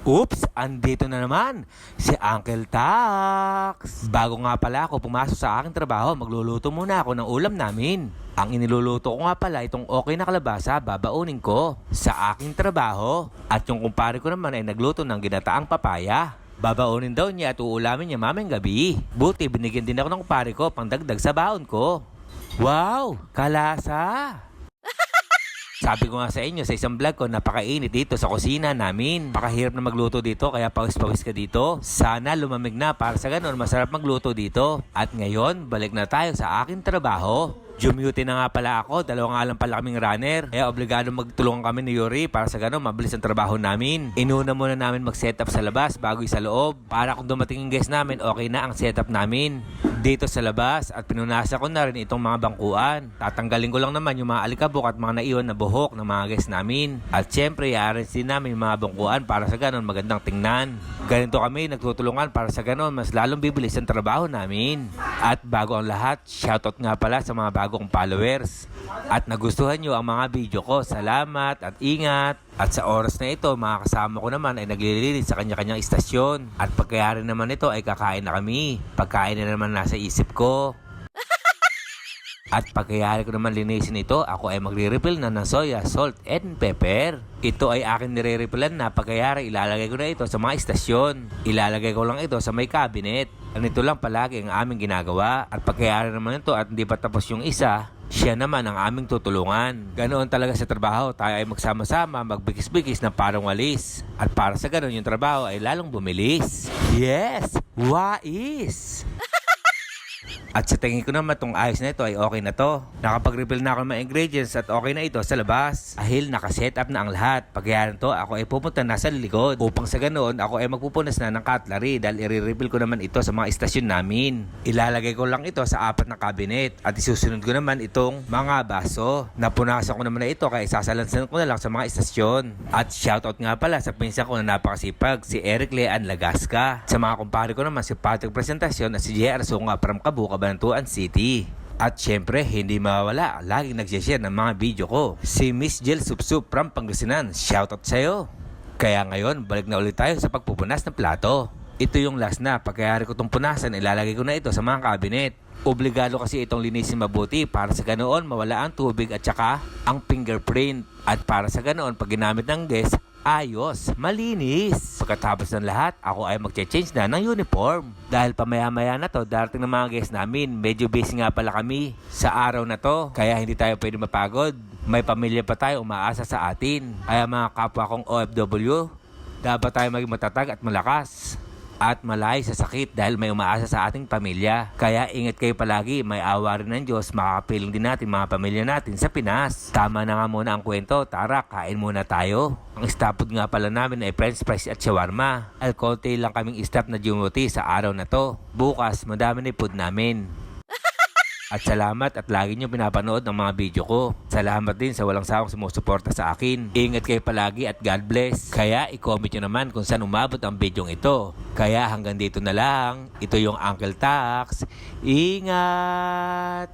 Oops, andito na naman si Uncle Tax. Bago nga pala ako pumasok sa aking trabaho, magluluto muna ako ng ulam namin. Ang iniluluto ko nga pala itong okay na kalabasa, babaunin ko sa aking trabaho. At yung kumpare ko naman ay nagluto ng ginataang papaya. Babaunin daw niya at uulamin niya mamayang gabi. Buti binigyan din ako ng kumpare ko pang dagdag sa baon ko. Wow, kalasa! Sabi ko nga sa inyo sa isang vlog ko, napakainit dito sa kusina namin. Pakahirap na magluto dito kaya pawis-pawis ka dito. Sana lumamig na para sa ganun masarap magluto dito. At ngayon, balik na tayo sa aking trabaho. Jumuti na nga pala ako, dalawa nga lang pala kaming runner. Kaya obligado magtulungan kami ni Yuri para sa ganun mabilis ang trabaho namin. Inuna muna namin mag-setup sa labas bago sa loob. Para kung dumating yung guest namin, okay na ang setup namin dito sa labas. At pinunasa ko na rin itong mga bangkuan. Tatanggalin ko lang naman yung mga alikabok at mga naiwan na buhok ng mga guest namin. At syempre, i-arrange din namin yung mga bangkuan para sa ganun magandang tingnan. Ganito kami nagtutulungan para sa ganun mas lalong bibilis ang trabaho namin. At bago ang lahat, shoutout nga pala sa mga bagong followers. At nagustuhan nyo ang mga video ko. Salamat at ingat. At sa oras na ito, mga kasama ko naman ay naglilinis sa kanya-kanyang istasyon. At pagkayari naman ito ay kakain na kami. Pagkain na naman nasa isip ko. At pagkayari ko naman linisin ito, ako ay magre-refill na ng soya, salt, and pepper. Ito ay akin nire-refillan na pagkayari ilalagay ko na ito sa mga istasyon. Ilalagay ko lang ito sa may cabinet. Ganito lang palagi ang aming ginagawa. At pagkayari naman ito at hindi pa tapos yung isa, siya naman ang aming tutulungan. Ganoon talaga sa trabaho, tayo ay magsama-sama, magbigis-bigis na parang walis. At para sa ganoon yung trabaho ay lalong bumilis. Yes! Wais! At sa tingin ko naman itong ayos na ito ay okay na to. Nakapag-refill na ako ng mga ingredients at okay na ito sa labas. Dahil nakaset up na ang lahat. Pagyayaran to, ako ay pupunta na sa likod. Upang sa ganoon, ako ay magpupunas na ng cutlery dahil i-refill ko naman ito sa mga istasyon namin. Ilalagay ko lang ito sa 4 na cabinet. At isusunod ko naman itong mga baso. Napunasan ko naman na ito kaya isasalansan ko na lang sa mga istasyon. At shoutout nga pala sa pinsan ko na napakasipag, si Eric Lean Lagasca. Sa mga kumpare ko naman si Patrick Presentasyon at si J.R. Sunga from Cabuca, Cabanatuan City. At syempre, hindi mawala, laging nagsishare ng mga video ko, si Miss Jel Supsup from Pangasinan. Shoutout sa'yo! Kaya ngayon, balik na ulit tayo sa pagpupunas ng plato. Ito yung last na, pagkayari ko itong punasan, ilalagay ko na ito sa mga cabinet. Obligado kasi itong linisin mabuti para sa ganoon mawala ang tubig at saka ang fingerprint. At para sa ganoon, pag ginamit ng guest, ayos, malinis. Pagkatapos ng lahat, ako ay magche-change na ng uniform. Dahil pamaya-maya na to, darating ng mga guests namin. Medyo busy nga pala kami sa araw na to. Kaya hindi tayo pwede mapagod. May pamilya pa tayo umaasa sa atin. Kaya mga kapwa kong OFW, dapat tayo maging matatag at malakas. At malay sa sakit dahil may umaasa sa ating pamilya. Kaya ingat kayo palagi, may awa rin ng Diyos, makakapiling din natin mga pamilya natin sa Pinas. Tama na nga muna ang kwento, tara kain muna tayo. Ang staff food nga pala namin ay french fries at shawarma. Konti lang kaming staff na dumuti sa araw na to. Bukas madami na food namin. At salamat at lagi nyo pinapanood ng mga video ko. Salamat din sa walang sawang sumusuporta sa akin. Ingat kayo palagi at God bless. Kaya i-comment nyo naman kung saan umabot ang video ito. Kaya hanggang dito na lang. Ito yung Uncle Tax. Ingat!